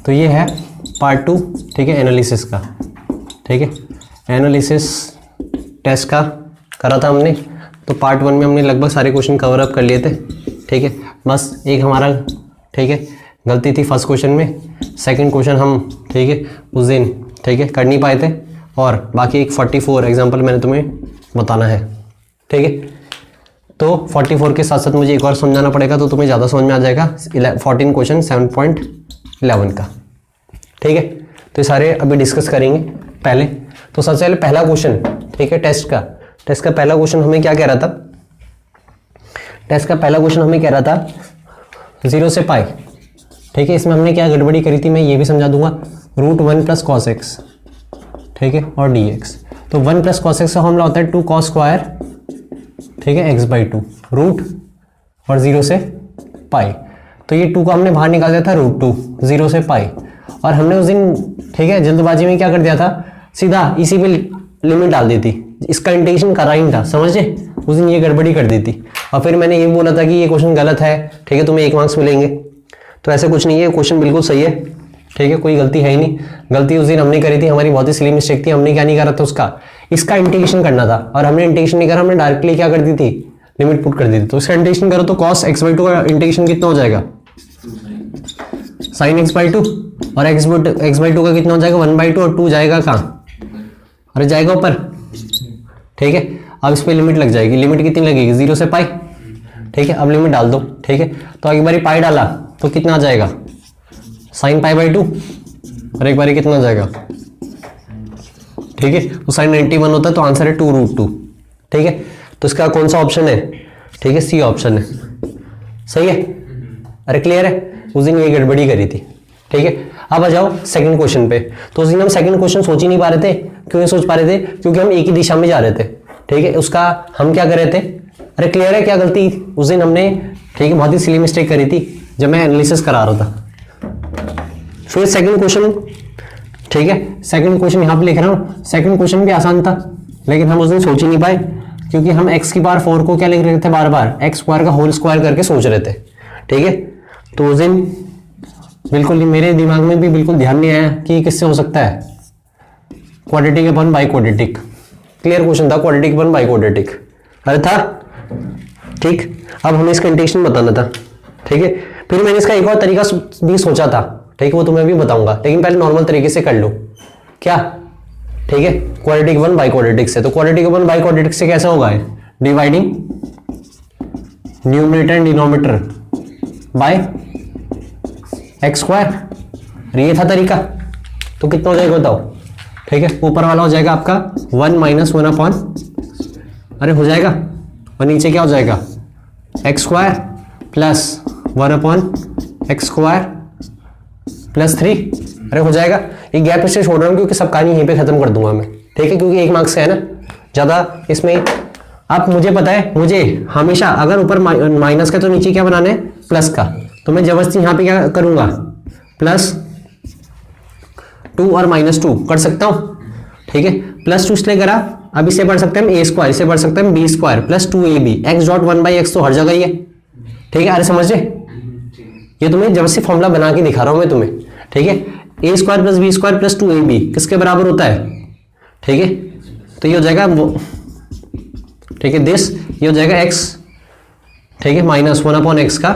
तो ये है पार्ट 2, ठीक है, एनालिसिस का, ठीक है। एनालिसिस टेस्ट का करा था हमने, तो पार्ट 1 में हमने लगभग सारे क्वेश्चन कवर अप कर लिए थे, ठीक है। बस एक हमारा, ठीक है, गलती थी फर्स्ट क्वेश्चन में, सेकंड क्वेश्चन हम, ठीक है, उस दिन, ठीक है, कर नहीं पाए थे, और बाकी एक 44 एग्जाम्पल मैंने तुम्हें बताना है, ठीक है। तो 44 के साथ साथ मुझे एक और समझाना पड़ेगा, तो तुम्हें ज़्यादा समझ में आ जाएगा 14 क्वेश्चन 7.11 का, ठीक है। तो ये सारे अभी डिस्कस करेंगे। पहले तो सबसे पहले पहला क्वेश्चन, ठीक है, टेस्ट का पहला क्वेश्चन हमें क्या कह रहा था? टेस्ट का पहला क्वेश्चन हमें कह रहा था 0 से पाई, ठीक है। इसमें हमने क्या गड़बड़ी करी थी मैं ये भी समझा दूंगा। √1 + cos x, ठीक है, और dx। तो 1 + cos x का फॉर्मूला होता है 2 cos स्क्वायर, ठीक है, x/2 रूट और 0 से पाई। तो ये 2 को हमने बाहर निकाल दिया था √2 0 से पाई, और हमने उस दिन, ठीक है, जल्दबाजी में क्या कर दिया था, सीधा इसी पे लिमिट डाल दी थी। इसका इंटीग्रेशन करा ही नहीं था, समझे, उस दिन ये गड़बड़ी कर दी थी। और फिर मैंने ये बोला था कि ये क्वेश्चन गलत है, ठीक है, तुम्हें 1 मार्क्स मिलेंगे। तो ऐसा कुछ नहीं है, क्वेश्चन बिल्कुल सही है, ठीक है, कोई गलती है ही नहीं। गलती उस दिन हमने करी थी, हमारी बहुत ही सिली मिस्टेक थी। हमने क्या नहीं करा था, इसका इंटीग्रेशन करना था, और हमने इंटीग्रेशन नहीं करा, हमने डायरेक्टली क्या कर दी थी, लिमिट पुट कर दी थी। तो इसका इंटीग्रेशन करो तो cos x/2 का इंटीग्रेशन कितना हो जाएगा, sin x/2, और x/2 का कितना हो जाएगा 1/2, और 2 जाएगा कहाँ, अरे जाएगा ऊपर, ठीक है। अब इस पर लिमिट लग जाएगी, लिमिट कितनी लगेगी 0 से पाई, ठीक है। अब लिमिट डाल दो, ठीक है। तो एक बारी पाई डाला तो कितना आ जाएगा sin π/2, और एक बारी कितना आ जाएगा, ठीक है। तो sin 91 होता है, तो आंसर है 2√2, ठीक है। तो इसका कौन सा ऑप्शन है, ठीक है, सी ऑप्शन है, सही है। अरे क्लियर है, उस दिन ये गड़बड़ी करी थी, ठीक है। अब आ जाओ सेकंड क्वेश्चन पे। तो उस दिन हम सेकंड क्वेश्चन सोच ही नहीं पा रहे थे। क्यों नहीं सोच पा रहे थे? क्योंकि हम एक ही दिशा में जा रहे थे, ठीक है। उसका हम क्या कर रहे थे, अरे क्लियर है, क्या गलती उस दिन हमने, ठीक है, बहुत ही सिली मिस्टेक करी थी जब मैं एनालिसिस करा रहा था। फिर सेकंड क्वेश्चन, ठीक है, सेकंड क्वेश्चन यहाँ पे लिख रहा हूँ। सेकंड क्वेश्चन भी आसान था, लेकिन हम उस दिन सोच ही नहीं पाए, क्योंकि हम x⁴ को क्या लिख रहे थे, बार बार x² का होल स्क्वायर करके सोच रहे थे, ठीक है। तो उस दिन बिल्कुल मेरे दिमाग में भी बिल्कुल ध्यान नहीं आया कि किससे हो सकता है, क्वाड्रेटिक अपन बाइक्वाड्रेटिक। क्लियर क्वेश्चन था, क्वाड्रेटिक अपन बाइक्वाड्रेटिक, अरे था, ठीक। अब हमें इसका इंटीग्रेशन बताना था, ठीक है। फिर मैंने इसका एक और तरीका भी सोचा था, ठीक है, वो तुम्हें भी बताऊंगा, लेकिन पहले नॉर्मल तरीके से कर लो। क्या, ठीक है, क्वाड्रेटिक अपन बाइक्वाड्रेटिक से। तो क्वाड्रेटिक अपन बाइक्वाड्रेटिक से कैसे होगा, dividing numerator and denominator by x², ये था तरीका। तो कितना हो जाएगा बताओ, ठीक है। ऊपर वाला हो जाएगा आपका 1 - 1/, अरे हो जाएगा, और नीचे क्या हो जाएगा x² + 1/x² + 3, अरे हो जाएगा। ये गैप इससे छोड़ रहा हूँ क्योंकि सब कहानी यहीं पे खत्म कर दूंगा मैं, ठीक है, क्योंकि 1 मार्क्स का है ना, ज्यादा इसमें। अब मुझे पता है, मुझे हमेशा अगर ऊपर माइनस का तो नीचे क्या बनाना है, प्लस का। तो मैं जबरदस्ती यहाँ पे क्या करूंगा, +2 और -2 कर सकता हूँ, ठीक है। +2 इसलिए करा, अब इसे पढ़ सकते हैं a², इसे पढ़ सकते हैं b² + 2ab, x.1/x तो हर जगह ही है, ठीक है। अरे समझ रहे, ये तुम्हें जबरदस्ती फॉर्मूला बना के दिखा रहा हूं मैं तुम्हें, ठीक है। a² + b² + 2ab किसके बराबर होता है, ठीक है। तो ये हो जाएगा वो, ठीक है, दिस ये हो जाएगा x, ठीक है, -1/x का,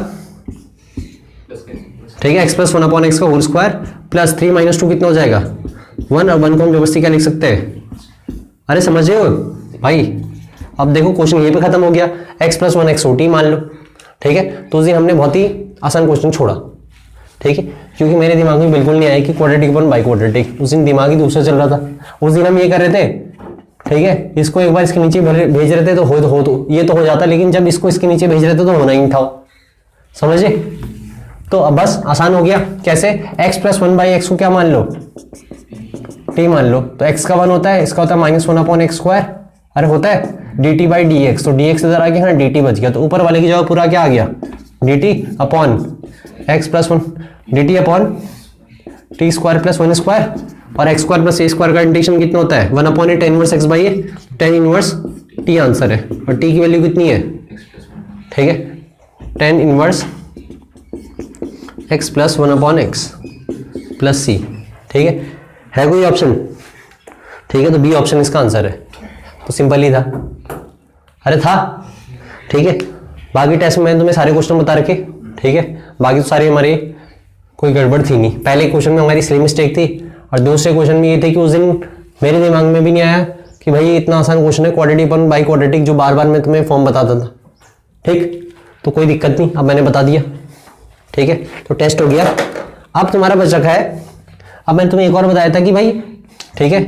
ठीक है, x + 1/x का होल स्क्वायर + 3 - 2 कितना हो जाएगा 1, और 1 को हम जबरदस्ती क्या लिख सकते हैं, अरे समझ रहे हो भाई। अब देखो क्वेश्चन यहीं पे खत्म हो गया, x + 1x OT मान लो, ठीक है। तो उस दिन हमने बहुत ही आसान क्वेश्चन छोड़ा, ठीक है, क्योंकि मेरे दिमाग में बिल्कुल नहीं आया कि क्वाड्रेटिक अपन बाइक्वाड्रेटिक। उस दिन दिमाग ही दूसरा चल रहा था। उस दिन हम ये कर रहे थे, ठीक है, इसको एक बार इसके नीचे भेज रहे थे तो ये तो हो जाता, लेकिन जब इसको इसके नीचे भेज रहे थे तो होना ही नहीं था, समझे। तो अब बस आसान हो गया, कैसे, x + 1/x को क्या मान लो, t मान लो। तो x का 1 होता है, इसका होता है -1/x², अरे होता है dt/dx। तो dx इधर आ गया, हाँ dt बच गया। तो ऊपर वाले की जगह पूरा क्या आ गया, dt upon x + 1 dt upon t² + 1², और x² + a² का इंटीग्रेशन कितना होता है 1/a tan 1x /a, tan 1 t answer है। और t की वैल्यू कितनी है, ठीक है, tan 1 x + 1/x, प्लस सी, ठीक है कोई ऑप्शन? ठीक है, तो बी ऑप्शन इसका आंसर है। तो सिंपल ही था, अरे था, ठीक है। बाकी टेस्ट में मैंने तुम्हें सारे क्वेश्चन बता रखे, ठीक है। बाकी तो सारे हमारे कोई गड़बड़ थी नहीं। पहले क्वेश्चन में हमारी सिली मिस्टेक थी, और दूसरे क्वेश्चन में ये थे कि उस दिन मेरे दिमाग में भी नहीं आया कि भाई इतना आसान क्वेश्चन है क्वाड्रेटिक अपन बाई क्वाड्रेटिक, जो बार बार मैं तुम्हें फॉर्म बताता था, ठीक। तो कोई दिक्कत नहीं, अब मैंने बता दिया, ठीक है। तो टेस्ट हो गया। अब तुम्हारा बच रखा है, अब मैंने तुम्हें एक और बताया था कि भाई, ठीक है,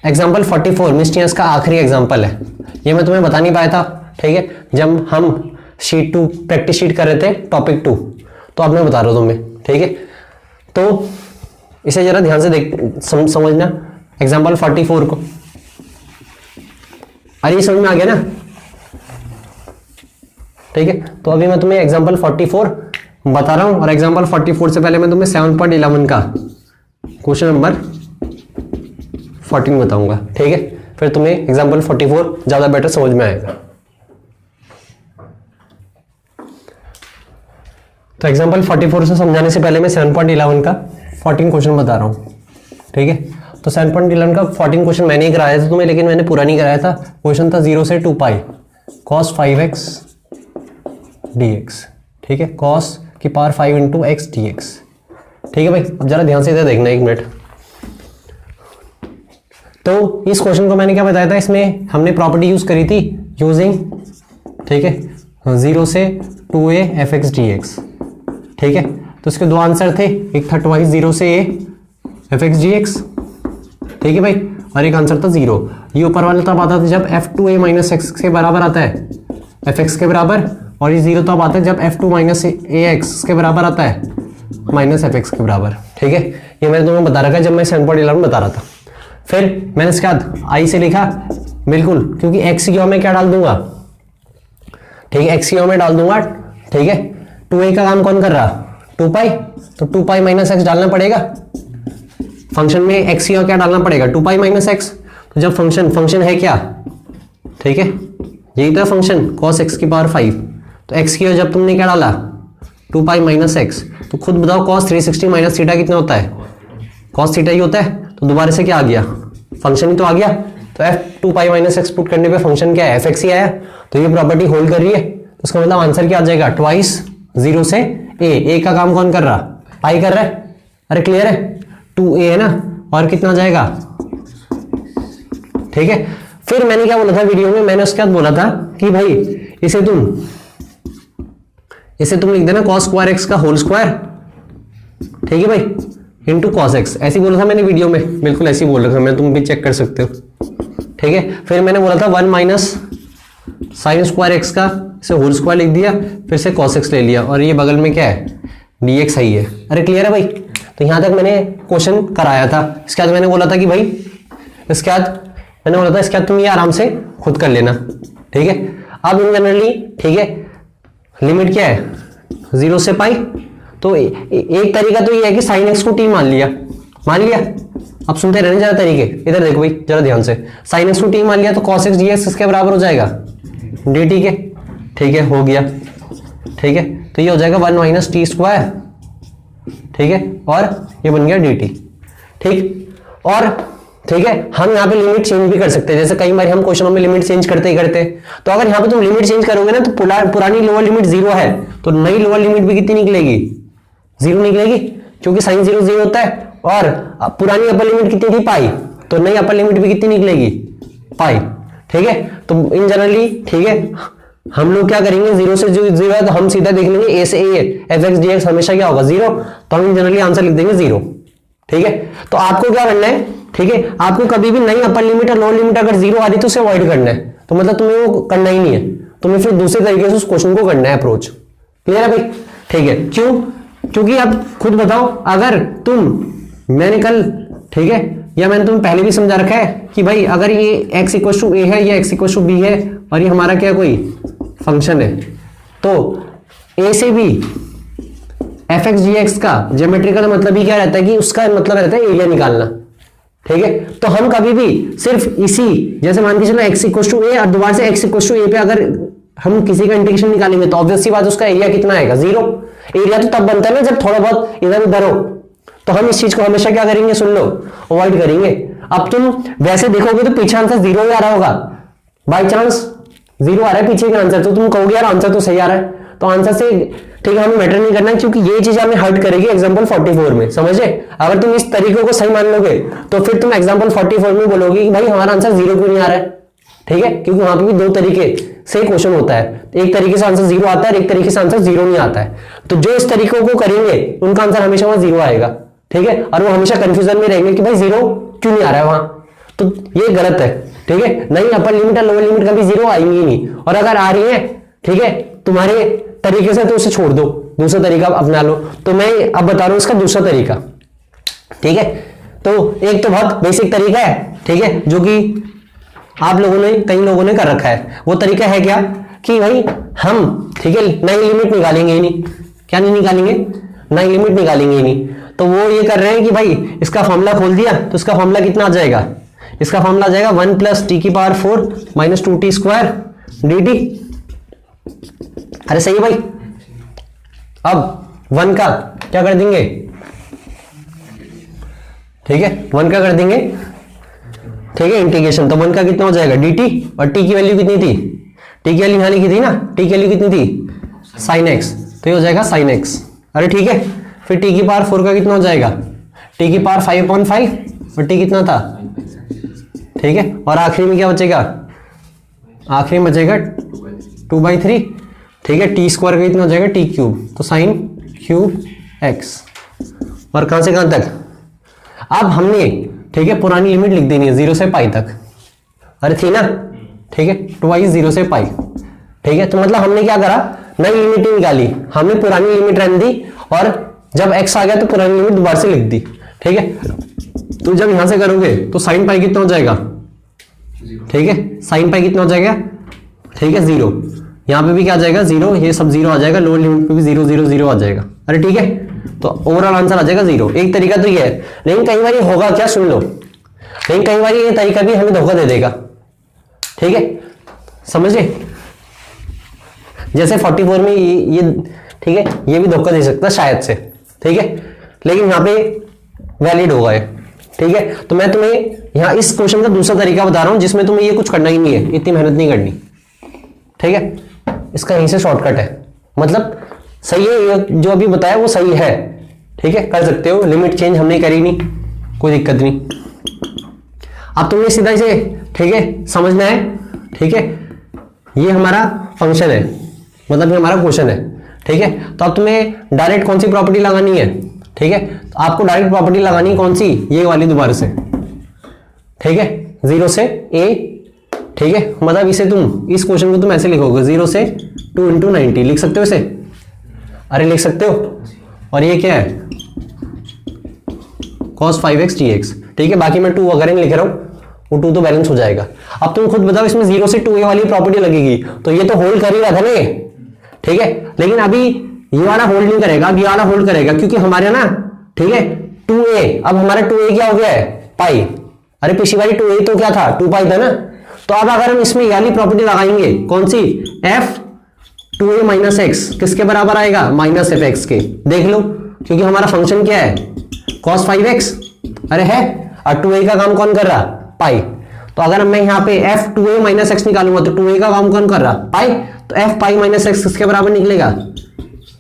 एग्जाम्पल 44 मिस्टियंस का आखिरी एग्जाम्पल है। ये मैं तुम्हें बता नहीं पाया था, ठीक है, जब हम शीट 2 प्रैक्टिस शीट कर रहे थे टॉपिक 2, तो अब मैं बता रहा हूँ तुम्हें, ठीक है। तो इसे जरा ध्यान से देख समझना एग्जाम्पल 44 को। अरे ये समझ में आ गया ना, ठीक है। तो अभी मैं तुम्हें एग्जाम्पल 44 बता रहा हूं, और एग्जाम्पल 44 से पहले मैं तुम्हें 7.11 का क्वेश्चन नंबर 14 बताऊंगा, ठीक है। फिर तुम्हें एग्जाम्पल 44 ज्यादा बेटर समझ में आएगा। तो एग्जाम्पल 44 से समझाने से पहले मैं 7.11 का 14 क्वेश्चन बता रहा हूं, ठीक है। तो 7.11 का 14 क्वेश्चन मैंने ही कराया था तुम्हें, लेकिन मैंने पूरा नहीं कराया था। क्वेश्चन था 0 से 2 पाई cos 5x dx, ठीक है, cos की power 5 into x D x, ठीक है भाई। अब जरा ध्यान से इधर देखना, एक मिनट। तो इस क्वेश्चन को मैंने क्या बताया था, इसमें हमने प्रॉपर्टी यूज करी थी यूजिंग, ठीक है, 0 से 2a fx dx, ठीक है। तो इसके दो आंसर थे, एक था ट्वाइस 0 से a fx dx, ठीक है भाई, और एक आंसर था 0। ये ऊपर वाला तब आता था जब f2a माइनस एक्स के बराबर आता है, fx के बराबर, और ये 0 तब आता है जब f2 माइनस ax के बराबर आता है, माइनस fx के बराबर, ठीक है। ये मैंने तुम्हें बता रखा है जब मैं 7.11 बता रहा था। फिर मैंने इसके बाद आई से लिखा, बिल्कुल, क्योंकि एक्स की में क्या डाल दूंगा, ठीक है, एक्स की में डाल दूंगा, ठीक है। 2a का काम कौन कर रहा, 2 पाई, तो 2 पाई माइनस एक्स डालना पड़ेगा। फंक्शन में एक्स की क्या डालना पड़ेगा, 2 पाई माइनस एक्स। तो जब फंक्शन है क्या, ठीक है, यही था फंक्शन cos x की पावर 5, तो x की जब तुमने क्या डाला 2 पाई माइनस एक्स, तो खुद बताओ cos 360 माइनस थीटा कितना होता है, cos थीटा ही होता है। तो दोबारा से क्या आ गया, फंक्शन ही तो आ गया। तो f 2 pi minus x put करने पे फंक्शन क्या है, fx ही आया। तो ये प्रॉपर्टी होल्ड कर रही है, तो उसका मतलब आंसर क्या आ जाएगा, ट्वाइस 0 से a का काम कौन कर रहा, पाई कर रहा है। अरे क्लियर है, 2a है ना, और कितना जाएगा, ठीक है। फिर मैंने क्या बोला था वीडियो में, मैंने उसके बाद बोला था कि भाई इसे तुम लिख देना cos स्क्वायर x का होल स्क्वायर, ठीक है भाई, इंटू cos x, ऐसे बोला था मैंने वीडियो में, बिल्कुल ऐसे ही बोल रखा था मैं, तुम भी चेक कर सकते हो, ठीक है। फिर मैंने बोला था 1 माइनस साइन स्क्वायर x का इसे होल स्क्वायर लिख दिया, फिर से cos x ले लिया, और ये बगल में क्या है, dx ही है। अरे क्लियर है भाई। तो यहां तक मैंने क्वेश्चन कराया था। इसके बाद मैंने बोला था कि भाई इसके बाद तुम ये आराम से खुद कर लेना, ठीक है। अब इन जनरली, ठीक है, लिमिट क्या है 0 से पाई। तो एक तरीका तो ये है कि साइन एक्स को टी मान लिया। अब सुनते रहने ज्यादा तरीके, इधर देखो भाई जरा ध्यान से, साइन एक्स को टी मान लिया तो cos x dx इसके बराबर हो जाएगा dt के, ठीक है, हो गया, ठीक है। तो ये हो जाएगा 1 माइनस टी स्क्वायर, ठीक है, और ये बन गया dt, ठीक। और ठीक है, हम यहाँ पे लिमिट चेंज भी कर सकते हैं, जैसे कई बार हम क्वेश्चनों में लिमिट चेंज करते ही करते। तो अगर यहाँ पे तुम लिमिट चेंज करोगे ना, तो पुरानी लोअर लिमिट 0 है, तो नई लोअर लिमिट भी कितनी निकलेगी, 0 निकलेगी, क्योंकि साइन 0 0 होता है। और पुरानी अपर लिमिट कितनी थी, पाई, तो नई अपर लिमिट भी कितनी निकलेगी, पाई, ठीक है। तो इन जनरली, ठीक है, हम लोग क्या करेंगे, 0 से 0 है तो हम सीधा देख लेंगे a से a fx dx हमेशा क्या होगा 0, तो हम जनरली आंसर लिख देंगे 0, ठीक है। तो आपको क्या करना है, ठीक है, आपको कभी भी नई अपर लिमिट और लोअर लिमिट अगर 0 आ रही तो उसे अवॉइड करना है। तो मतलब तुम्हें वो करना ही नहीं है, तुम्हें फिर दूसरे तरीके से उस क्वेश्चन को करना है अप्रोच। क्लियर है भाई, ठीक है। क्यों, क्योंकि आप खुद बताओ, अगर मैंने कल, ठीक है, या मैंने तुम्हें पहले भी समझा रखा है कि भाई अगर ये x इक्वल टू a है या x इक्वल टू b है, और ये हमारा क्या कोई फंक्शन है, तो a से b fx dx का ज्योमेट्रिकल मतलब ही क्या रहता है कि उसका मतलब रहता है एरिया निकालना, ठीक है। तो हम कभी भी सिर्फ इसी, जैसे मान के चलो x इक्वल टू a और दोबारा से x इक्वल टू a पे अगर हम किसी का इंटीग्रेशन निकालेंगे तो ऑब्वियस सी बात उसका एरिया कितना आएगा, 0। एरिया तो तब बनता है ना जब थोड़ा बहुत इधर उधर हो, तो हम इस चीज को हमेशा क्या करेंगे, सुन लो, अवॉइड करेंगे। अब तुम वैसे देखोगे तो पीछे आंसर 0 ही आ रहा होगा, बाई चांस 0 आ रहा है पीछे का आंसर, तो तुम कहोगे यार आंसर तो सही आ रहा है, तो आंसर से ठीक है हमें मैटर नहीं करना, क्योंकि ये चीज हमें हर्ट करेगी एग्जांपल 44 में, समझे। अगर तुम इस तरीके को सही मान लोगे तो फिर तुम एग्जांपल 44 में बोलोगे कि भाई हमारा आंसर 0 क्यों नहीं आ रहा है, ठीक है, क्योंकि वहां पे भी दो तरीके से क्वेश्चन होता है, एक तरीके से आंसर 0 आता है, एक तरीके से आंसर 0 नहीं आता है। तो जो इस तरीकों को करेंगे उनका आंसर हमेशा वहां 0 आएगा, ठीक है, और वो हमेशा कंफ्यूजन में रहेंगे कि भाई 0 क्यों नहीं आ रहा है वहां, तो ये गलत है, ठीक है। नहीं, अपर लिमिट और लोअर लिमिट कभी 0 आएंगी नहीं, और अगर आ रही है, ठीक है, तुम्हारे तरीके से, तो उसे छोड़ दो, दूसरा तरीका अपना लो। तो मैं अब बता रहा हूं इसका दूसरा तरीका, ठीक है। तो एक तो बहुत बेसिक तरीका है, ठीक है, जो कि आप लोगों ने, कई लोगों ने कर रखा है। वो तरीका है क्या कि भाई हम, ठीक है, नई लिमिट निकालेंगे ही नहीं, क्या नहीं निकालेंगे, नई लिमिट निकालेंगे ही नहीं। तो वो ये कर रहे हैं कि भाई इसका फॉर्मूला खोल दिया, तो इसका फॉर्मूला कितना आ जाएगा, इसका फॉर्मूला आ जाएगा 1 + t⁴ - 2t² dt। अरे सही है भाई। अब 1 का क्या कर देंगे, ठीक है, 1 का कर देंगे, ठीक है, इंटीग्रेशन। तो 1 का कितना हो जाएगा dt, और t की वैल्यू कितनी थी, t की वैल्यू यहां लिखी थी ना, t की वैल्यू कितनी थी sin x, तो ये हो जाएगा sin x। अरे ठीक है, फिर t⁴ का कितना हो जाएगा, t⁵ 5/5, और t कितना था, ठीक है, और आखिरी में क्या बचेगा, आखिरी में बचेगा 2/3, ठीक है, t² का कितना हो जाएगा t³, तो sin³ x। और कहां से कहां तक, अब हमने, ठीक है, पुरानी लिमिट लिख देनी है 0 से पाई तक, अरे थी ना, ठीक है, 2i 0 से पाई, ठीक है। तो मतलब हमने क्या करा, नई लिमिट ही निकाली, हमने पुरानी लिमिट रहने दी, और जब x आ गया तो पुरानी लिमिट दोबारा से लिख दी, ठीक है। तो जब यहां से करोगे तो sin पाई कितना हो जाएगा, ठीक है, sin पाई कितना हो जाएगा, ठीक है, 0। यहां पे भी क्या आ जाएगा 0, ये सब 0 आ जाएगा, लोअर लिमिट पे भी 0 0 0 आ जाएगा। अरे ठीक है, तो ओवरऑल आंसर आ जाएगा 0। एक तरीका तो ये है, लेकिन कई बार ये होगा क्या, सुन लो, लेकिन कई बार ये तरीका भी हमें धोखा दे देगा, ठीक है, समझे। जैसे 44 में ये ठीक है, ये भी धोखा दे सकता शायद से, ठीक है, लेकिन यहाँ पे वैलिड होगा ये, ठीक है। तो मैं तुम्हें यहाँ इस क्वेश्चन का दूसरा तरीका बता रहा हूं, जिसमें तुम्हें ये कुछ करना ही नहीं है, इतनी मेहनत नहीं करनी, ठीक है। इसका यहीं से शॉर्टकट है, मतलब सही है, ये जो अभी बताया वो सही है, ठीक है, कर सकते हो, लिमिट चेंज हमने करी नहीं, कोई दिक्कत नहीं। अब तुम्हें सीधा इसे, ठीक है, समझना है, ठीक है, ये हमारा फंक्शन है, मतलब ये हमारा क्वेश्चन है, ठीक है। तो अब तुम्हें डायरेक्ट कौन सी प्रॉपर्टी लगानी है, ठीक है, तो आपको डायरेक्ट प्रॉपर्टी लगानी है कौन सी, ये वाली दोबारा से, ठीक है, 0 से a, ठीक है, मतलब इसे तुम, इस क्वेश्चन को तुम ऐसे लिखोगे 0 से 2 × 90 लिख सकते हो इसे, अरे लिख सकते हो। और ये क्या है, cos 5x dx, ठीक है, बाकी मैं 2 वगैरह लिख रहा हूं, वो 2 तो बैलेंस हो जाएगा। अब तुम खुद बताओ, इसमें 0 से 2a वाली प्रॉपर्टी लगेगी, तो ये तो होल्ड कर ही रहा था ना, ठीक है, लेकिन अभी ये वाला होल्ड नहीं करेगा, अब ये वाला होल्ड करेगा, क्योंकि हमारे ना, ठीक है, 2a, अब हमारा 2a क्या हो गया है, पाई। अरे पिछली बारी 2a तो क्या था, 2 पाई था ना। तो अब अगर हम इसमें ये वाली प्रॉपर्टी लगाएंगे, कौन सी, f 2a - x किसके बराबर आएगा, -f(x) के, देख लो, क्योंकि हमारा फंक्शन क्या है, cos 5x, अरे है, और 2a का काम कौन कर रहा, पाई। तो अगर मैं यहाँ पे f 2a - x निकालूंगा, तो 2a का काम कौन कर रहा, पाई, तो f पाई - x किसके बराबर निकलेगा,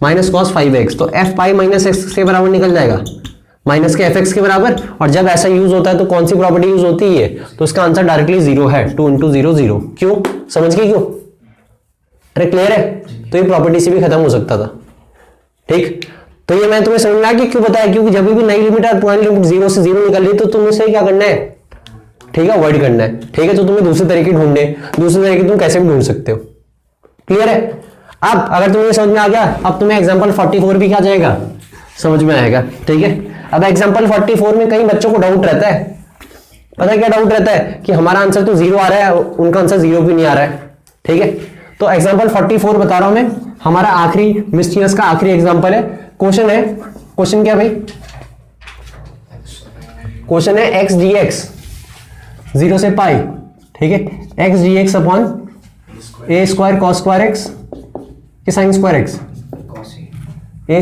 -cos 5x, तो f पाई - x किसके बराबर निकल जाएगा, माइनस के fx के बराबर। और जब ऐसा यूज होता है तो कौन सी प्रॉपर्टी यूज होती है, तो इसका आंसर डायरेक्टली 0 है, 2 × 0 0। क्यों, समझ गए क्यों, अरे क्लियर है। तो ये प्रॉपर्टी से भी खत्म हो सकता था, ठीक। तो ये मैं तुम्हें समझ में आ गया क्यों बताया, क्योंकि जब भी नई लिमिट और पुरानी लिमिट 0 से 0 निकल रही है, तो तुम्हें इसे क्या करना है, ठीक है, अवॉइड करना है, ठीक है। तो तुम्हें दूसरे तरीके ढूंढने, दूसरे तरीके तुम कैसे भी ढूंढ सकते हो, क्लियर है। अब अगर तुम्हें समझ में आ गया, अब तुम्हें एग्जाम्पल 44 भी क्या जाएगा, समझ में आएगा, ठीक है। अब एग्जाम्पल 44 में कई बच्चों को डाउट रहता है, पता है क्या डाउट रहता है, कि हमारा आंसर तो 0 आ रहा है, उनका आंसर 0 भी नहीं आ रहा है, ठीक है। तो एग्जाम्पल 44 बता रहा हूं मैं, हमारा आखिरी मिस्टीरियस का आखिरी एग्जाम्पल है। क्वेश्चन है, क्वेश्चन क्या भाई, क्वेश्चन है x dx 0 से पाई, ठीक है, x dx upon a² cos square x कि sin square x, a²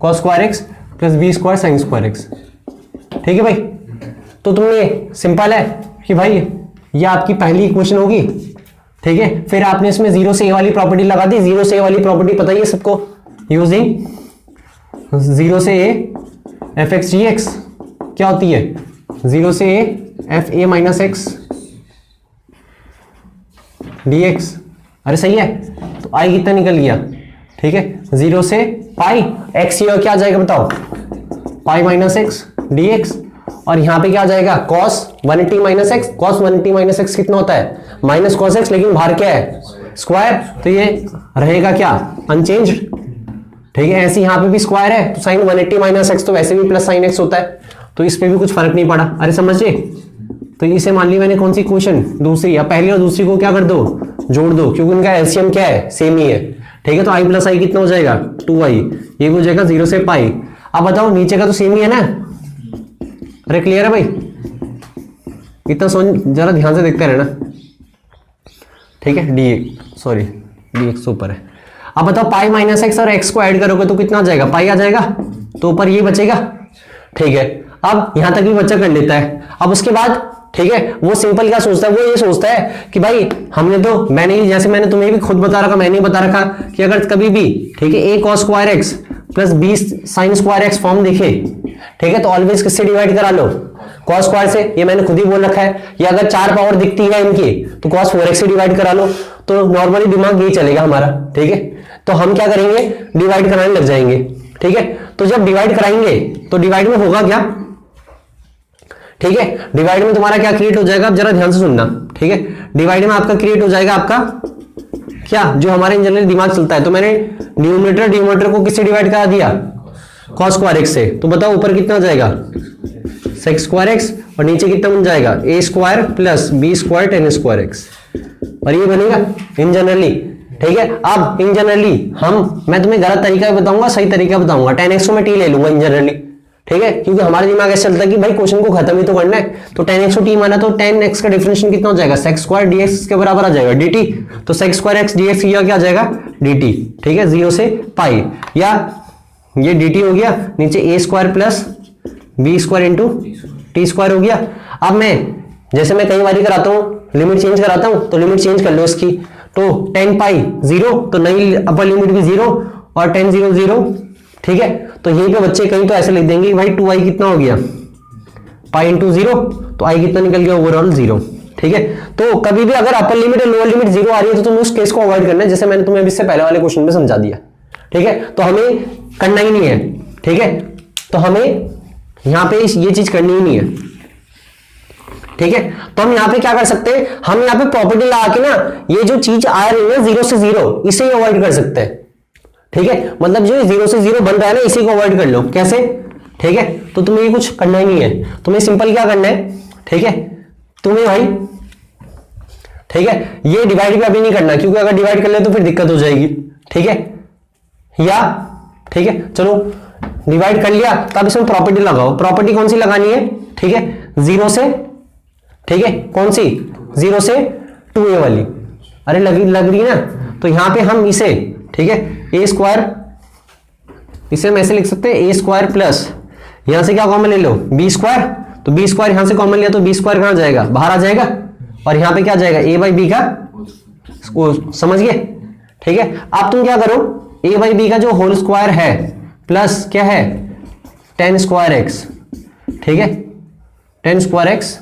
cos square x plus B square sine square X. ठीक है भाई, तो तुमने सिंपल है कि भाई ये आपकी पहली इक्वेशन होगी। ठीक है, फिर आपने इसमें जीरो से ए वाली प्रॉपर्टी लगा दी। जीरो से ए वाली प्रॉपर्टी पता ही है सबको, यूजिंग जीरो से A F X G X क्या होती है, जीरो से A F A minus X D X. अरे सही है, तो आई कितना निकल गया। ठीक है, जीरो से पाई एक्स ये क्या आ जाएगा बताओ, pi minus X D x. और यहां पे क्या आ जाएगा, cos 180 minus x. Cos 180 minus x कितना होता है, माइनस कॉस एक्स, लेकिन बाहर क्या है स्क्वायर, तो ये रहेगा क्या अनचेंज। ठीक है, ऐसे यहां पे भी स्क्वायर है तो साइन 180 माइनस एक्स तो वैसे भी प्लस साइन एक्स होता है, तो इस पे भी कुछ फर्क नहीं पड़ा। अरे समझिए, तो इसे मान ली मैंने कौन सी क्वेश्चन, दूसरी, या पहली और दूसरी को क्या कर दो, जोड़ दो, क्योंकि उनका एलसीएम क्या है, सेम ही है। ठीक है, तो आई प्लस आई कितना हो जाएगा 2i, ये हो जाएगा जीरो से पाई। अब बताओ नीचे का तो सेम ही है ना। अरे क्लियर है भाई, इतना जरा ध्यान से देखते रहना। ठीक है, डी सॉरी डी एक्स ऊपर है। अब बताओ पाई माइनस एक्स और एक्स को ऐड करोगे तो कितना आ जाएगा, पाई आ जाएगा, तो ऊपर ये बचेगा। ठीक है, अब यहां तक भी बच्चा कर लेता है। अब उसके बाद ठीक है, वो सिंपल क्या सोचता है, वो ये सोचता है कि भाई हमने तो, जैसे मैंने तुम्हें भी खुद बता रखा, मैंने बता रखा कि अगर कभी भी ठीक है A cos square X plus B sine square X form देखे, ठीक है, तो ऑलवेज किससे डिवाइड करा लो, कॉस स्क्वायर से। ये मैंने खुद ही बोल रखा है। या अगर 4 पावर दिखती है इनकी तो कॉस 4x से डिवाइड करा लो, तो नॉर्मली दिमाग यही चलेगा हमारा। ठीक है, तो हम क्या करेंगे, डिवाइड कराने लग जाएंगे। ठीक है, तो जब डिवाइड कराएंगे तो डिवाइड में होगा क्या, ठीक है, डिवाइड में तुम्हारा क्या क्रिएट हो जाएगा, अब जरा ध्यान से सुनना। ठीक है, डिवाइड में आपका क्रिएट हो जाएगा आपका क्या, जो हमारे जनरली दिमाग चलता है। तो मैंने न्यूमरेटर को किससे डिवाइड करा दिया, कॉस स्क्वायर एक्स से। तो बताओ ऊपर कितना हो जाएगा, सेक्स स्क्वायर एक्स, और नीचे कितना बन जाएगा, A square plus B square ten square X, और ये बनेगा इन जनरली। ठीक है, अब इन जनरली मैं तुम्हें गलत तरीका बताऊंगा, सही तरीका बताऊंगा। 10x को मैं टी ले लूंगा इन जनरली। ठीक है, क्योंकि हमारे दिमाग ऐसे चलता है कि भाई क्वेश्चन को खत्म ही तो करना है, तो 10x को टी माना तो 10x का डिफरेंशियल कितना हो जाएगा, सेक्स स्क्वायर dx के बराबर आ जाएगा dt। तो सेक्स स्क्वायर x dx क्या आ जाएगा dt। ठीक है, 0 से पाई, या ये dt हो गया, नीचे a square plus B square into T square हो गया। अब मैं जैसे मैं कई बार कराता हूँ, लिमिट चेंज कराता हूँ, तो लिमिट चेंज कर लो इसकी। तो 10 पाई 0, तो नई अपर लिमिट भी 0, और 10 0 0। ठीक है, तो यहीं पे बच्चे कहीं तो ऐसे लिख देंगे कि भाई 2i कितना हो गया, पाई इंटू 0, तो i कितना निकल गया, ओवरऑल 0। ठीक है, तो कभी भी अगर अपर लिमिट और लोअर लिमिट 0 आ रही है तो तुम्हें उस केस को अवॉइड करना है, जैसे मैंने तुम्हें इससे पहले वाले क्वेश्चन में समझा दिया। ठीक है, तो हमें करना ही नहीं है। ठीक है, तो हमें यहां पे ये चीज करनी ही नहीं है। ठीक है, तो हम यहां पे क्या कर सकते हैं, हम यहां पे प्रॉपर्टी लगा के ना ये जो चीज आ रही है 0 से 0, इसे ही अवॉइड कर सकते हैं। ठीक है, मतलब जो 0 से 0 बन रहा है ना, इसी को अवॉइड कर लो। कैसे, ठीक है, तो तुम्हें ये कुछ करना ही नहीं है, तुम्हें सिंपल क्या करना है। ठीक है, तुम्हें भाई ठीक है, ये डिवाइड भी अभी नहीं करना, क्योंकि अगर डिवाइड कर ले तो फिर दिक्कत हो जाएगी। ठीक है, या ठीक है, चलो डिवाइड कर लिया, तब इसमें प्रॉपर्टी लगाओ। प्रॉपर्टी कौन सी लगानी है, ठीक है, 0 से, ठीक है, कौन सी, 0 से 2a वाली। अरे लग रही ना, तो यहां पे हम इसे, ठीक है, ए स्क्वायर, इसे हम ऐसे लिख सकते हैं, ए स्क्वायर प्लस यहां से क्या कॉमन ले लो, बी स्क्वायर। तो बी स्क्वायर यहां से कॉमन लिया तो बी स्क्वायर कहां जाएगा, बाहर आ जाएगा, और यहां पे क्या जाएगा, ए बाई बी का, समझ गए। ठीक है, अब तुम क्या करो, ए बाई बी का जो होल स्क्वायर है प्लस क्या है 10 स्क्वायर एक्स। ठीक है, 10 स्क्वायर एक्स,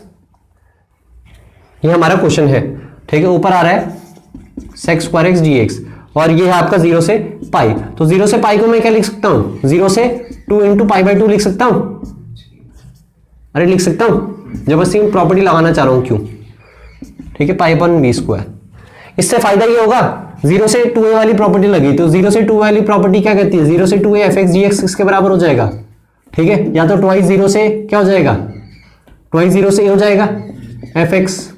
ये हमारा क्वेश्चन है। ठीक है, ऊपर आ रहा है sex square x D x, और ये है आपका 0 से पाई। तो 0 से पाई को मैं क्या लिख सकता हूं, 0 से 2 इंटू पाई बाई 2 लिख सकता हूं। अरे लिख सकता हूं, जबरदस्ती मैं प्रॉपर्टी लगाना चाह रहा हूं, क्यों। ठीक है, पाई अपन बी स्क्वायर, इससे फायदा ये होगा 0 से 2a वाली प्रॉपर्टी लगी, तो 0 से 2 वाली प्रॉपर्टी क्या कहती है, 0 से 2a F X G x इसके बराबर हो जाएगा। ठीक है, या तो ट्वाइस 0 से क्या हो जाएगा, ट्वाइस 0 से ए हो जाएगा एफ एक्स,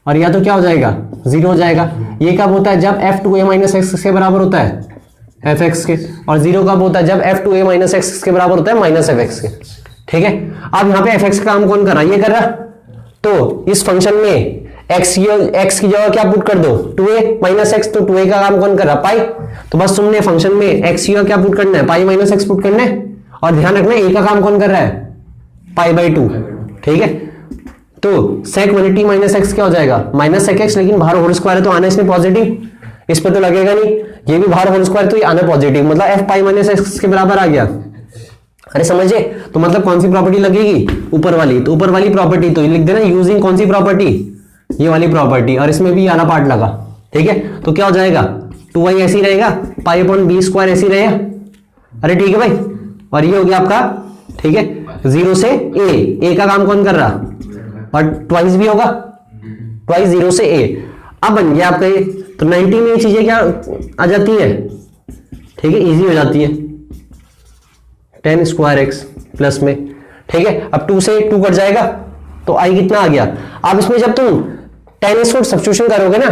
और या तो क्या हो जाएगा 0 हो जाएगा। ये कब होता है, जब f 2a माइनस एक्स के बराबर होता है एफ एक्स के, और 0 कब होता है, जब f 2a माइनस एक्स के बराबर होता है माइनस एफ एक्स के। ठीक है, अब यहाँ पे एफ एक्स का काम कौन कर रहा है, ये कर रहा। तो इस फंक्शन में x की जगह क्या पुट कर दो, 2a माइनस एक्स, तो 2a का काम कौन कर रहा, पाई। तो बस तुमने फंक्शन में x की जगह क्या पुट करना है, पाई माइनस एक्स पुट करना है, और ध्यान रखना ए का काम कौन कर रहा है, पाई बाई 2, ठीक है। तो sec 180 माइनस एक्स क्या हो जाएगा, माइनस सेक एक्स, लेकिन बाहर होल स्क्वायर है तो आना इसमें पॉजिटिव, इस पे तो लगेगा नहीं, ये भी बाहर होल स्क्वायर तो ये आना पॉजिटिव, मतलब एफ पाई माइनस एक्स के बराबर आ गया। अरे समझे, तो मतलब कौन सी प्रॉपर्टी लगेगी, ऊपर वाली, तो ऊपर वाली प्रॉपर्टी तो लिख देना यूजिंग कौन सी प्रॉपर्टी, ये वाली प्रॉपर्टी, और इसमें भी आना पार्ट लगा, ठीक है। तो क्या हो जाएगा, 2y ऐसी रहेगा, पाई अपॉन बी स्क्वायर ऐसी रहेगा, अरे ठीक है भाई, और ये हो गया आपका, ठीक है, 0 से a का काम कौन कर रहा, और ट्वाइस भी होगा, ट्वाइस 0 से a, अब बन गया आपका ये। तो 90 में ये चीजें क्या आ जाती है, ठीक है, इजी हो जाती है, 10 स्क्वायर एक्स प्लस में, ठीक है। अब 2 से 2 कट जाएगा तो आई कितना आ गया। अब इसमें जब तुम tan x को सब्स्टिट्यूशन करोगे ना,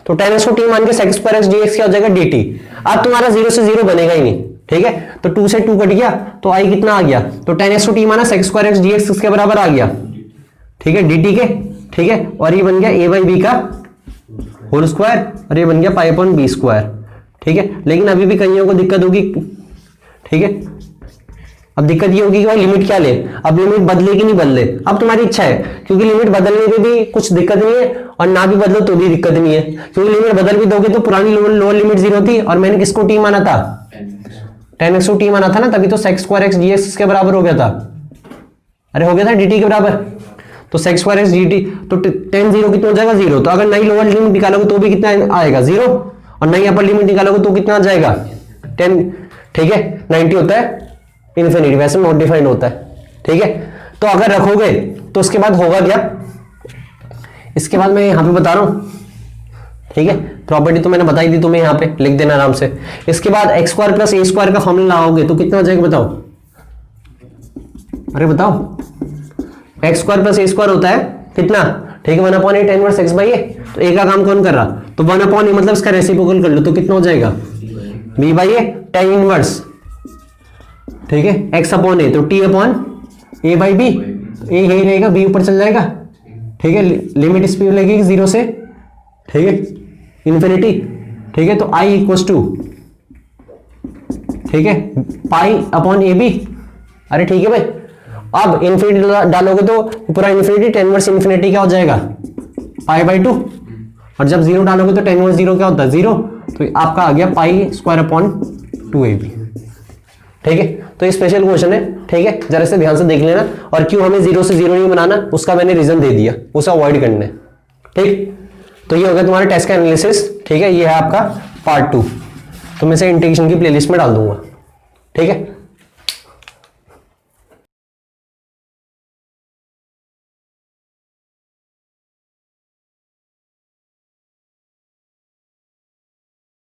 तो tan x को t मान के sec स्क्वायर एक्स dx क्या हो जाएगा dt। अब तुम्हारा 0 से 0 बनेगा ही नहीं, ठीक है, तो 2 से 2 कट गया तो आई कितना आ गया, तो tan x को t माना sec स्क्वायर एक्स dx किसके बराबर आ गया, ठीक है, dt के, ठीक है। और ये बन गया a बाई बी का होल स्क्वायर, और ये बन गया पाई अपॉन बी स्क्वायर, ठीक है। लेकिन अभी भी कईयों को दिक्कत होगी, ठीक है, अब दिक्कत ये होगी कि भाई लिमिट क्या ले, अब लिमिट बदले कि नहीं बदले, अब तुम्हारी इच्छा है, क्योंकि लिमिट बदलने में भी कुछ दिक्कत नहीं है और ना भी बदलो तो भी दिक्कत नहीं है, क्योंकि लिमिट बदल भी दोगे तो पुरानी लोअर लिमिट 0 थी, और मैंने किसको t माना था, tan x को t माना था ना, तभी तो sec स्क्वायर एक्स dx के बराबर हो गया था, अरे हो गया था dt के बराबर, तो sec स्क्वायर एक्स dt, तो tan 0 कितना हो जाएगा 0, तो अगर नई लोअर लिमिट निकालोगे तो भी कितना आएगा 0, और नई अपर लिमिट निकालोगे तो कितना आ जाएगा 10, ठीक है। 90 होता है इन्फिनिटी, वैसे नॉट डिफाइंड होता है, ठीक है। तो अगर रखोगे तो उसके बाद होगा क्या, इसके बाद मैं यहां पे बता रहा हूं, ठीक है, प्रॉपर्टी तो मैंने बताई दी तुम्हें, यहां पे लिख देना आराम से। इसके बाद एक्स स्क्वायर प्लस ए स्क्वायर का फॉर्मूला लाओगे तो कितना हो जाएगा बताओ, अरे बताओ, एक्स स्क्वायर प्लस ए स्क्वायर होता है कितना, ठीक है, 1/a tan inverse x by a, तो a का काम कौन कर रहा, तो 1/a मतलब इसका रेसिप्रोकल कर लो तो कितना हो जाएगा b by a tan inverse, ठीक है, x अपॉन ए, तो t upon a by b, a यही रहेगा, b ऊपर चल जाएगा, ठीक है, लिमिट इस पे लगेगी 0 से, ठीक है, इन्फिनिटी, ठीक है, तो i इक्वल्स टू, ठीक है, पाई अपॉन ए बी, अरे ठीक है भाई। अब इन्फिनिटी डालोगे तो पूरा इन्फिनिटी, tan इनवर्स इन्फिनिटी क्या हो जाएगा पाई बाई 2, और जब 0 डालोगे तो tan इनवर्स 0 क्या होता है 0, तो आपका आ गया पाई स्क्वायर अपॉन 2ab, ठीक है। तो ये स्पेशल क्वेश्चन है, ठीक है, जरा से ध्यान से देख लेना, और क्यों हमें 0 से 0 नहीं बनाना उसका मैंने रीजन दे दिया, उसे अवॉइड करना है, ठीक। तो ये हो गया तुम्हारा टेस्ट का एनालिसिस, ठीक है, ये है आपका पार्ट 2, तो मैं इसे इंटीग्रेशन की प्लेलिस्ट में डाल दूंगा, ठीक है।